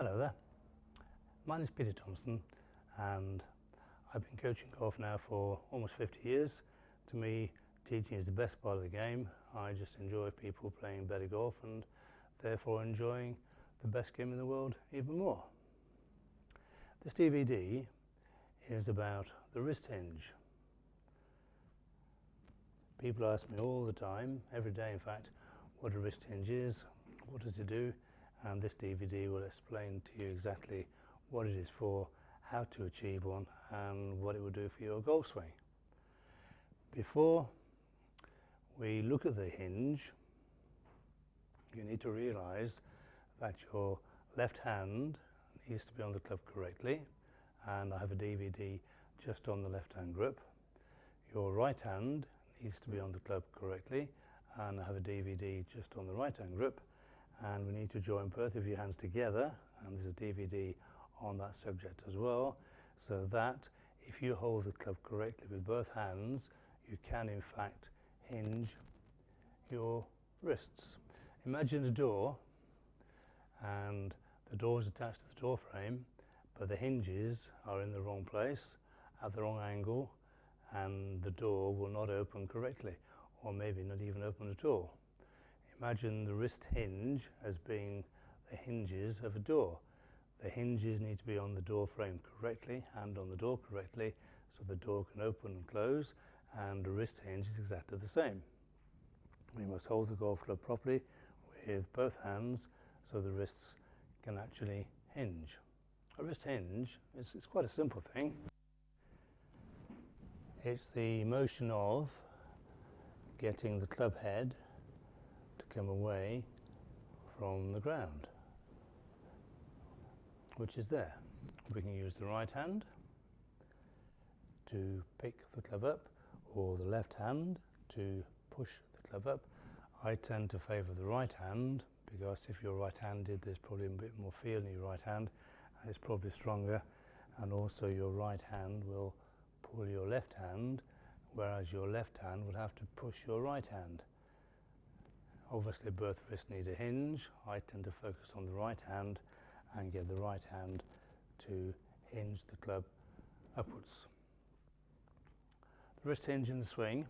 Hello there, my name is Peter Thompson and I've been coaching golf now for almost 50 years. To me, teaching is the best part of the game. I just enjoy people playing better golf and therefore enjoying the best game in the world even more. This DVD is about the wrist hinge. People ask me all the time, every day in fact, what a wrist hinge is, what does it do, and this DVD will explain to you exactly what it is for, how to achieve one, and what it will do for your golf swing. Before we look at the hinge, you need to realize that your left hand needs to be on the club correctly, and I have a DVD just on the left hand grip. Your right hand needs to be on the club correctly, and I have a DVD just on the right hand grip, and we need to join both of your hands together, and there's a DVD on that subject as well, so that if you hold the club correctly with both hands, you can in fact hinge your wrists. Imagine a door, and the door is attached to the door frame, but the hinges are in the wrong place, at the wrong angle, and the door will not open correctly, or maybe not even open at all. Imagine the wrist hinge as being the hinges of a door. The hinges need to be on the door frame correctly and on the door correctly, so the door can open and close, and the wrist hinge is exactly the same. We must hold the golf club properly with both hands so the wrists can actually hinge. A wrist hinge is quite a simple thing. It's the motion of getting the club head to come away from the ground, which is there. We can use the right hand to pick the club up, or the left hand to push the club up. I tend to favour the right hand, because if you're right-handed, there's probably a bit more feel in your right hand, and it's probably stronger, and also your right hand will pull your left hand, whereas your left hand would have to push your right hand. Obviously both wrists need a hinge. I tend to focus on the right hand and get the right hand to hinge the club upwards. The wrist hinge in the swing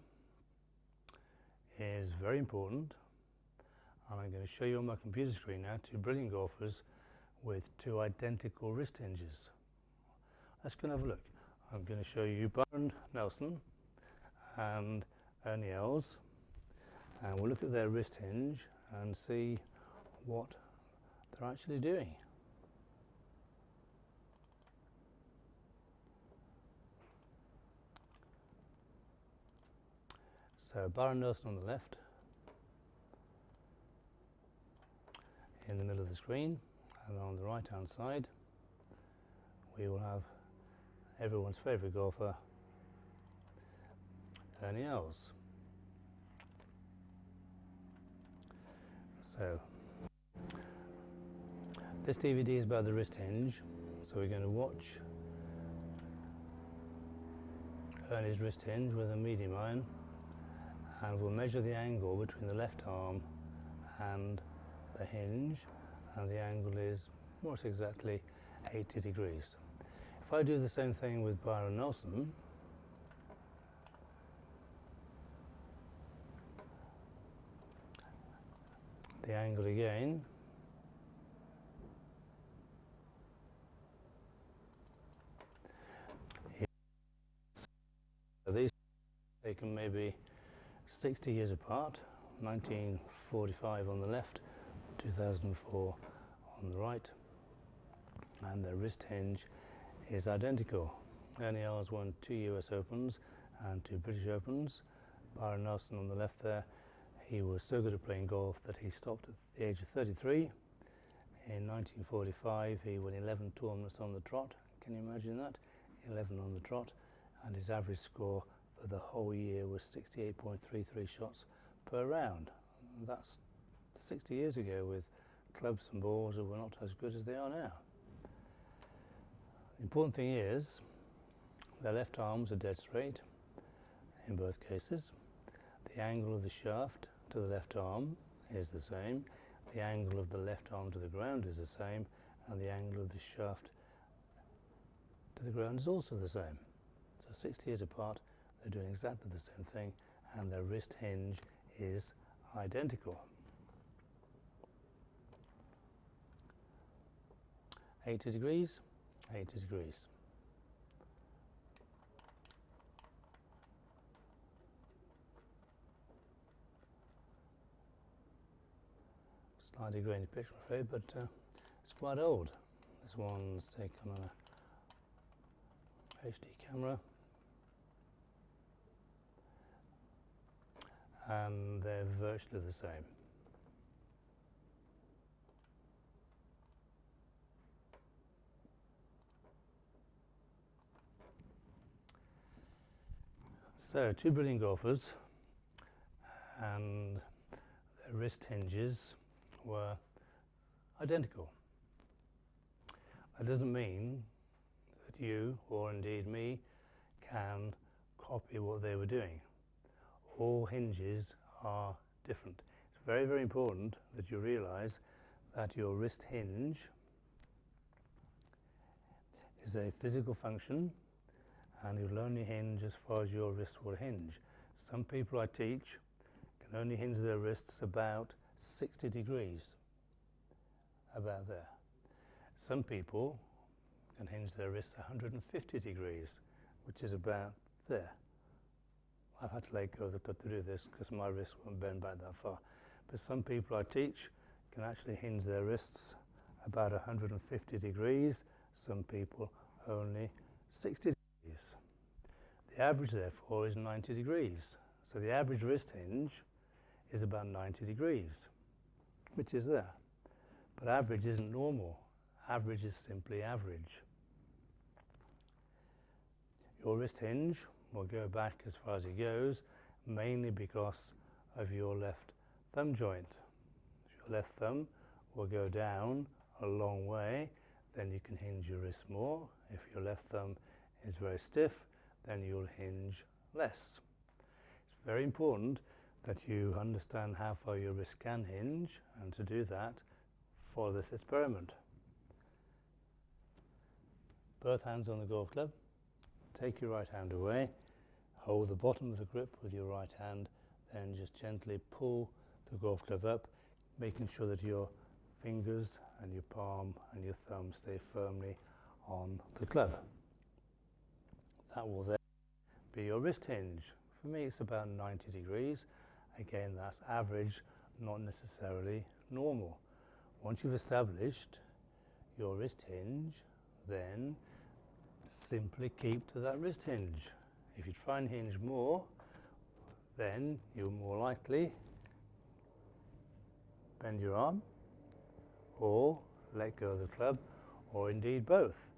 is very important, and I'm going to show you on my computer screen now two brilliant golfers with two identical wrist hinges. Let's go and have a look. I'm going to show you Byron Nelson and Ernie Els, and we'll look at their wrist hinge and see what they're actually doing. So Byron Nelson on the left, in the middle of the screen, and on the right hand side we will have everyone's favourite golfer, Ernie Els. So this DVD is about the wrist hinge, so we're going to watch Ernie's wrist hinge with a medium iron, and we'll measure the angle between the left arm and the hinge, and the angle is more or less exactly 80 degrees. If I do the same thing with Byron Nelson, the angle again is, these are taken maybe 60 years apart, 1945 on the left, 2004 on the right, and the wrist hinge is identical. Ernie Els won 2 US Opens and 2 British Opens. Byron Nelson on the left there, he was so good at playing golf that he stopped at the age of 33. In 1945 he won 11 tournaments on the trot. Can you imagine that? 11 on the trot, and his average score for the whole year was 68.33 shots per round. That's 60 years ago, with clubs and balls that were not as good as they are now. The important thing is the left arms are dead straight in both cases. The angle of the shaft to the left arm is the same. The angle of the left arm to the ground is the same, and the angle of the shaft to the ground is also the same. So 60 years apart, they're doing exactly the same thing, and their wrist hinge is identical. 80 degrees, 80 degrees. Slightly grainy picture, I'm afraid, but it's quite old. This one's taken on a HD camera, and they're virtually the same. So, two brilliant golfers, and their wrist hinges were identical. That doesn't mean that you, or indeed me, can copy what they were doing. All hinges are different. It's very, very important that you realize that your wrist hinge is a physical function, and it will only hinge as far as your wrist will hinge. Some people I teach can only hinge their wrists about 60 degrees, about there. Some people can hinge their wrists 150 degrees, which is about there. I've had to let go of the club to do this because my wrist won't bend back that far. But some people I teach can actually hinge their wrists about 150 degrees, some people only 60 degrees. The average, therefore, is 90 degrees. So the average wrist hinge is about 90 degrees, which is there. But average isn't normal. Average is simply average. Your wrist hinge will go back as far as it goes, mainly because of your left thumb joint. If your left thumb will go down a long way, then you can hinge your wrist more. If your left thumb is very stiff, then you'll hinge less. It's very important that you understand how far your wrist can hinge, and to do that, follow this experiment. Both hands on the golf club. Take your right hand away, hold the bottom of the grip with your right hand, then just gently pull the golf club up, making sure that your fingers and your palm and your thumb stay firmly on the club. That will then be your wrist hinge. For me, it's about 90 degrees. Again, that's average, not necessarily normal. Once you've established your wrist hinge, then simply keep to that wrist hinge. If you try and hinge more, then you'll more likely bend your arm or let go of the club, or indeed both.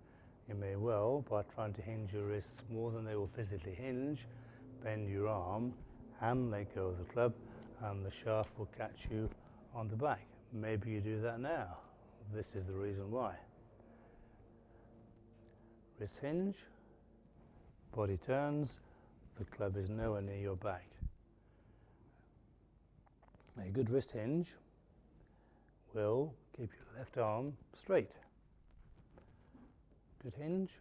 You may well, by trying to hinge your wrists more than they will physically hinge, bend your arm and let go of the club, and the shaft will catch you on the back. Maybe you do that now. This is the reason why. Wrist hinge, body turns, the club is nowhere near your back. A good wrist hinge will keep your left arm straight. Good hinge,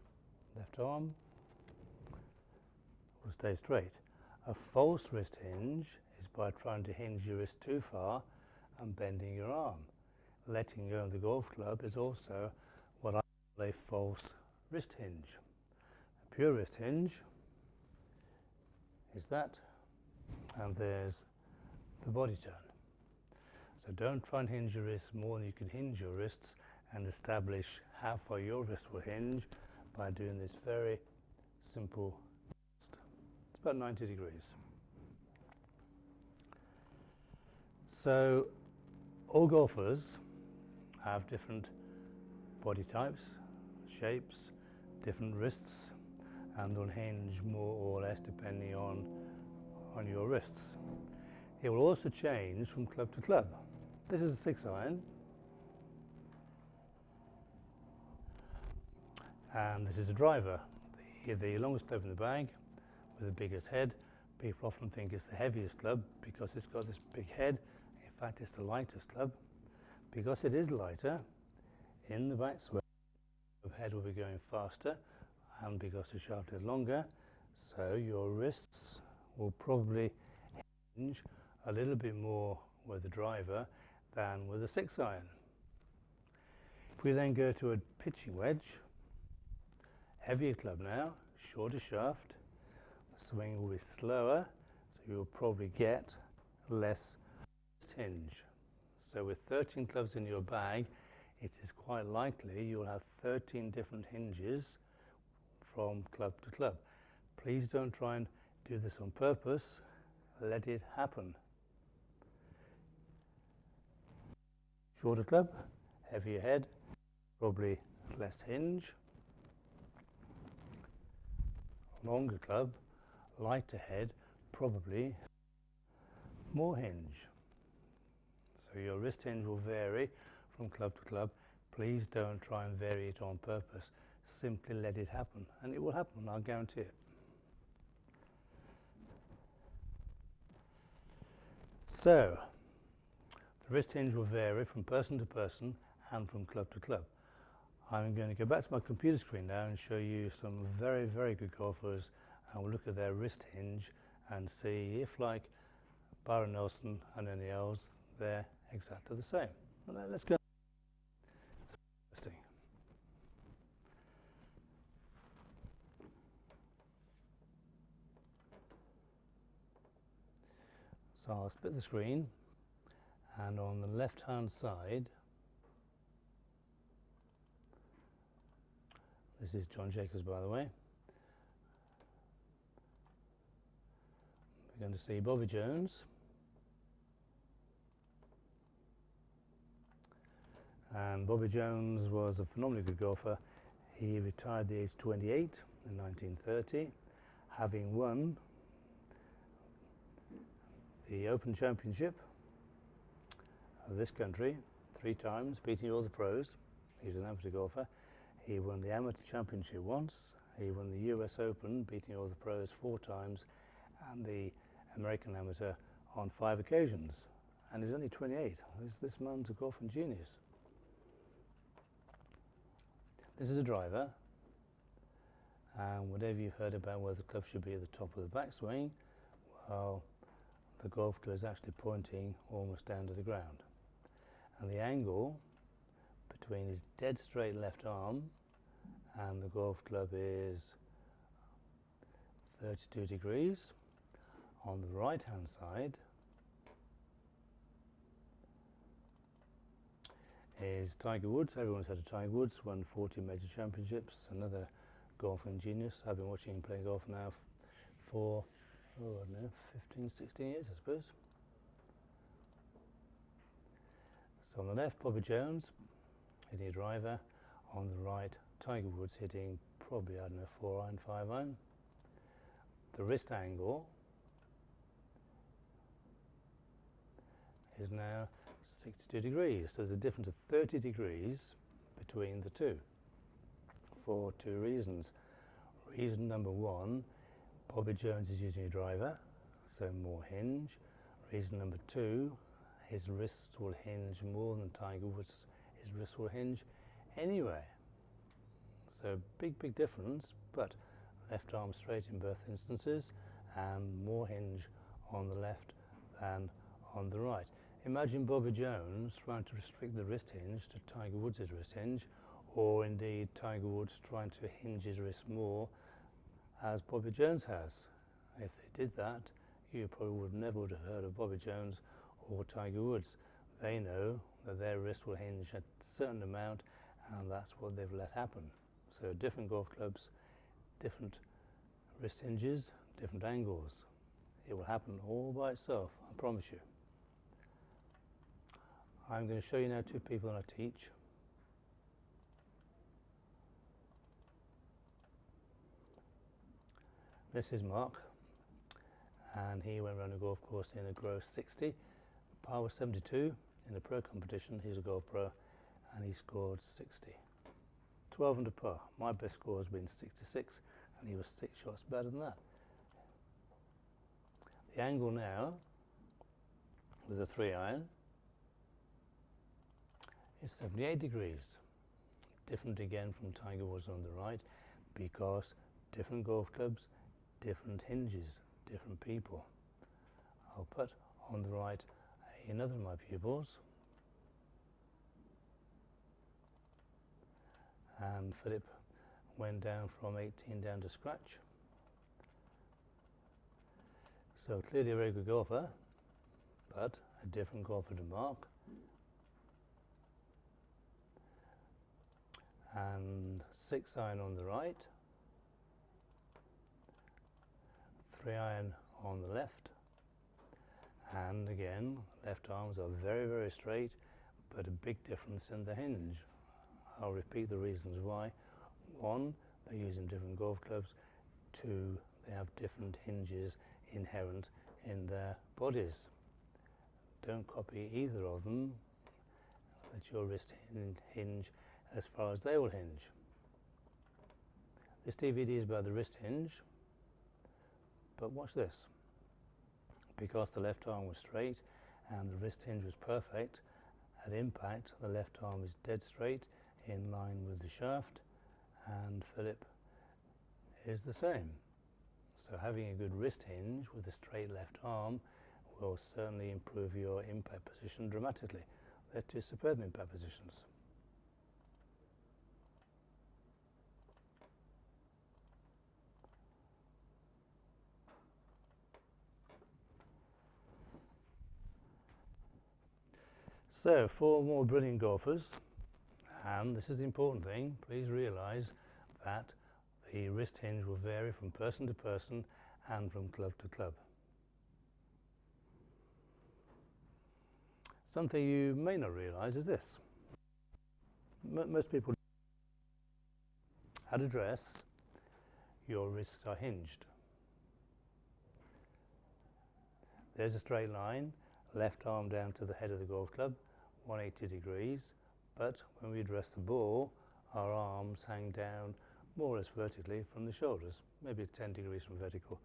left arm will stay straight. A false wrist hinge is by trying to hinge your wrist too far and bending your arm. Letting go of the golf club is also what I call a false wrist hinge. A pure wrist hinge is that, and there's the body turn. So don't try and hinge your wrists more than you can hinge your wrists, and establish how far your wrist will hinge by doing this very simple test. It's about 90 degrees. So all golfers have different body types, shapes, different wrists, and they'll hinge more or less depending on your wrists. It will also change from club to club. This is a 6-iron, and this is a driver. The longest club in the bag with the biggest head. People often think it's the heaviest club because it's got this big head. In fact, it's the lightest club. Because it is lighter, In the backswing, the head will be going faster, and because the shaft is longer, so your wrists will probably hinge a little bit more with the driver than with a 6-iron. If we then go to a pitching wedge, heavier club now, shorter shaft, the swing will be slower, so you'll probably get less wrist hinge. So with 13 clubs in your bag, it is quite likely you'll have 13 different hinges from club to club. Please don't try and do this on purpose, let it happen. Shorter club, heavier head, probably less hinge. Longer club, lighter head, probably more hinge. So your wrist hinge will vary from club to club. Please don't try and vary it on purpose. Simply let it happen, and it will happen, I'll guarantee it. So, the wrist hinge will vary from person to person and from club to club. I'm going to go back to my computer screen now and show you some very, very good golfers, and we'll look at their wrist hinge and see if, like Byron Nelson and any else, they're exactly the same. Well, let's go. Interesting. So I'll split the screen, and on the left hand side, this is John Jacobs, by the way. We're going to see Bobby Jones. And Bobby Jones was a phenomenally good golfer. He retired at the age of 28 in 1930, having won the Open Championship of this country 3 times, beating all the pros. He was an amateur golfer. He won the Amateur Championship once. He won the US Open, beating all the pros 4 times, and the American Amateur on 5 occasions. And he's only 28. This man's a golfing genius. This is a driver, and whatever you've heard about where the club should be at the top of the backswing, well, the golf club is actually pointing almost down to the ground. And the angle between his dead straight left arm and the golf club is 32 degrees. On the right hand side is Tiger Woods. Everyone's heard of Tiger Woods, won 40 major championships, another golfing genius. I've been watching him play golf now for, I don't know, 15, 16 years, I suppose. So on the left, Bobby Jones hitting a driver. On the right, Tiger Woods hitting probably, I don't know, 4-iron, 5-iron. The wrist angle is now 62 degrees. So there's a difference of 30 degrees between the two for 2 reasons. Reason number 1, Bobby Jones is using a driver, so more hinge. Reason number 2, his wrist will hinge more than Tiger Woods. His wrist will hinge anyway. So big, big difference, but left arm straight in both instances and more hinge on the left than on the right. Imagine Bobby Jones trying to restrict the wrist hinge to Tiger Woods' wrist hinge, or indeed Tiger Woods trying to hinge his wrist more as Bobby Jones has. If they did that, you probably would never have heard of Bobby Jones or Tiger Woods. They know that their wrist will hinge at a certain amount, and that's what they've let happen. So different golf clubs, different wrist hinges, different angles. It will happen all by itself, I promise you. I'm going to show you now 2 people that I teach. This is Mark, and he went around a golf course in a gross 60. Par was 72 in a pro competition. He's a golf pro, and he scored 60. 12 under par. My best score has been 66, and he was 6 shots better than that. The angle now with a 3-iron is 78 degrees. different again from Tiger Woods on the right, because different golf clubs, different hinges, different people. I'll put on the right another of my pupils, and Philip went down from 18 down to scratch. So clearly a very good golfer, but a different golfer to mark. And 6 iron on the right, 3 iron on the left, and again left arms are very, very straight, but a big difference in the hinge. I'll repeat the reasons why. 1, they're using different golf clubs. 2, they have different hinges inherent in their bodies. Don't copy either of them. Let your wrist hinge as far as they will hinge. This DVD is about the wrist hinge, but watch this. Because the left arm was straight and the wrist hinge was perfect, at impact the left arm is dead straight in line with the shaft, and Philip is the same. So having a good wrist hinge with a straight left arm will certainly improve your impact position dramatically. They're 2 superb impact positions. So, for more brilliant golfers, and this is the important thing, please realise that the wrist hinge will vary from person to person and from club to club. Something you may not realise is this. Most people, at address, your wrists are hinged. There's a straight line, left arm down to the head of the golf club, 180 degrees, but when we address the ball, our arms hang down more or less vertically from the shoulders, maybe 10 degrees from vertical,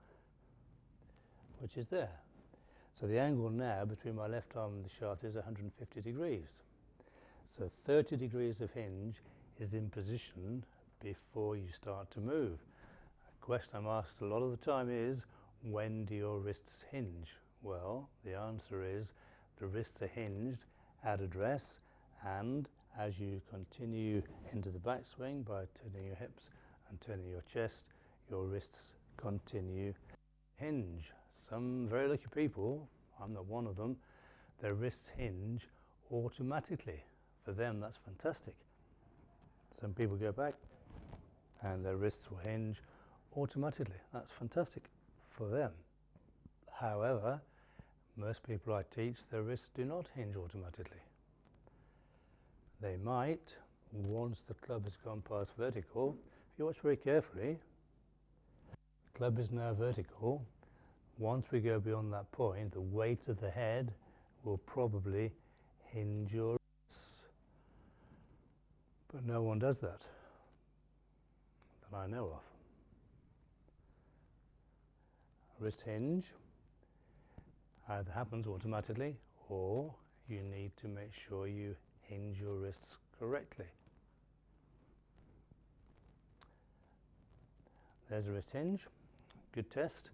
which is there. So the angle now between my left arm and the shaft is 150 degrees. So 30 degrees of hinge is in position before you start to move. A question I'm asked a lot of the time is, when do your wrists hinge? Well, the answer is the wrists are hinged at address, and as you continue into the backswing by turning your hips and turning your chest, your wrists continue to hinge. Some very lucky people, I'm not one of them, their wrists hinge automatically. For them, that's fantastic. Some people go back and their wrists will hinge automatically. That's fantastic for them. However, most people I teach, their wrists do not hinge automatically. They might, once the club has gone past vertical. If you watch very carefully, the club is now vertical. Once we go beyond that point, the weight of the head will probably hinge your wrists. But no one does that I know of. Wrist hinge either happens automatically, or you need to make sure you hinge your wrists correctly. There's a wrist hinge. Good test.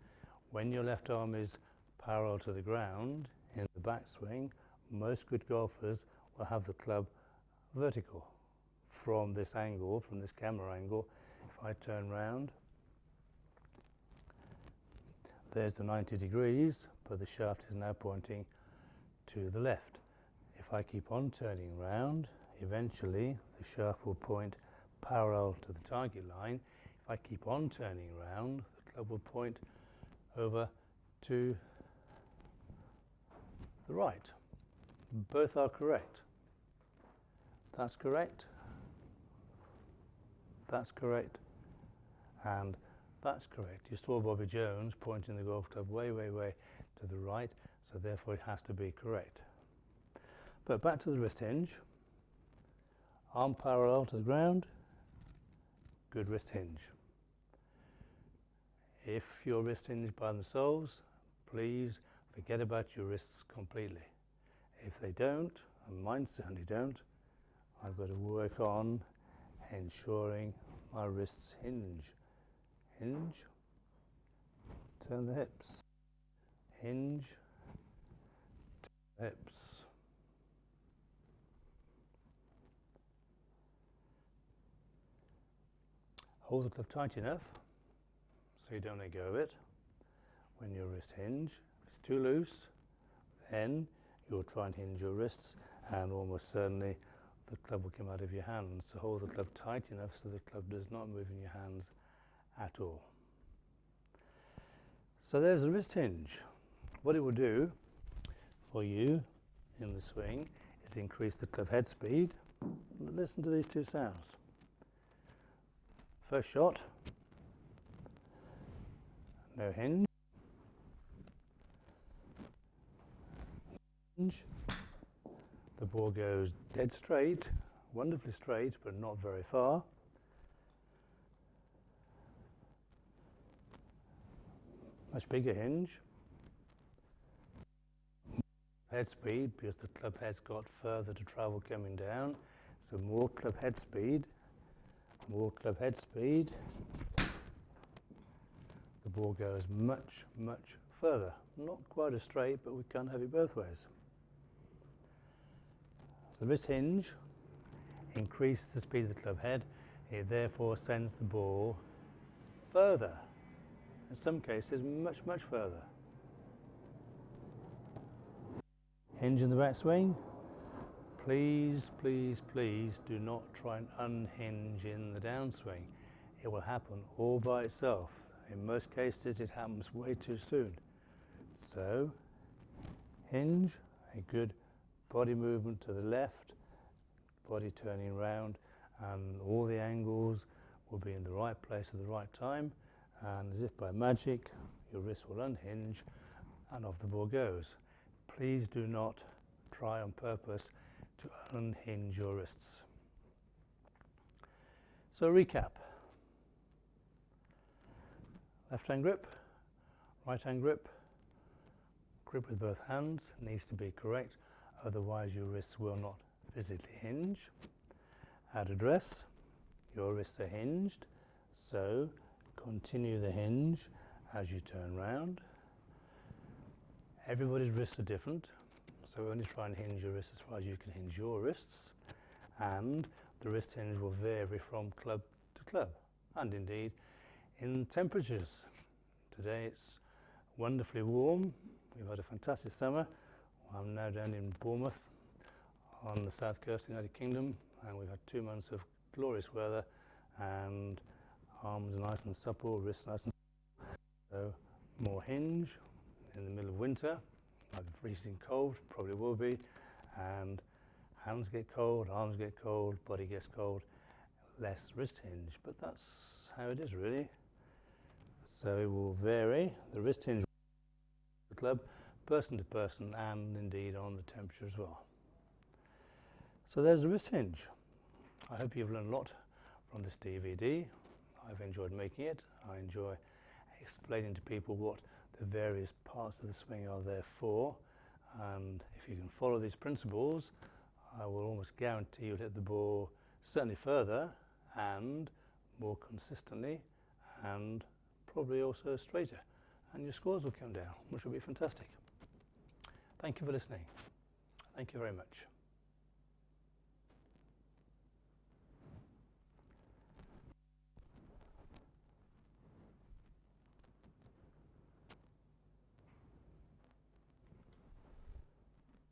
When your left arm is parallel to the ground in the backswing, most good golfers will have the club vertical from this angle, from this camera angle. If I turn round, there's the 90 degrees, but the shaft is now pointing to the left. If I keep on turning round, eventually the shaft will point parallel to the target line. If I keep on turning round, the club will point over to the right. Both are correct. That's correct. That's correct. And that's correct. You saw Bobby Jones pointing the golf club way, way, way to the right, so therefore it has to be correct. But back to the wrist hinge. Arm parallel to the ground, good wrist hinge. If your wrist hinge by themselves, please forget about your wrists completely. If they don't, and mine certainly don't, I've got to work on ensuring my wrists hinge. Hinge, turn the hips, hinge, turn the hips. Hold the club tight enough so you don't let go of it when your wrist hinge. If it's too loose, then you'll try and hinge your wrists and almost certainly the club will come out of your hands. So hold the club tight enough so the club does not move in your hands at all. So there's the wrist hinge. What it will do for you in the swing is increase the club head speed. Listen to these two sounds. First shot, no hinge. Hinge. The ball goes dead straight, wonderfully straight, but not very far. Much bigger hinge. Head speed, because the club head's got further to travel coming down. So more club head speed. More club head speed. The ball goes much, much further. Not quite as straight, but we can't have it both ways. So wrist hinge increases the speed of the club head. It therefore sends the ball further. In some cases, much, much further. Hinge in the backswing. Please, please, please do not try and unhinge in the downswing. It will happen all by itself. In most cases, it happens way too soon. So, hinge, a good body movement to the left, body turning round, and all the angles will be in the right place at the right time, and as if by magic, your wrist will unhinge and off the ball goes. Please do not try on purpose to unhinge your wrists. So recap. Left hand grip, right hand grip. Grip with both hands needs to be correct, otherwise your wrists will not physically hinge. At address, your wrists are hinged, so continue the hinge as you turn round. Everybody's wrists are different, so only try and hinge your wrists as far as you can hinge your wrists, and the wrist hinge will vary from club to club, and indeed in temperatures. Today it's wonderfully warm. We've had a fantastic summer. I'm now down in Bournemouth on the south coast of the United Kingdom, and we've had 2 months of glorious weather, and arms nice and supple, wrists nice and supple. So more hinge. In the middle of winter, might be freezing cold, probably will be, and hands get cold, arms get cold, body gets cold, less wrist hinge, but that's how it is really. So it will vary, the wrist hinge the club, person to person, and indeed on the temperature as well. So there's the wrist hinge. I hope you've learned a lot from this DVD. I've enjoyed making it. I enjoy explaining to people what the various parts of the swing are there for, and if you can follow these principles, I will almost guarantee you'll hit the ball certainly further and more consistently, and probably also straighter, and your scores will come down, which will be fantastic. Thank you for listening. Thank you very much.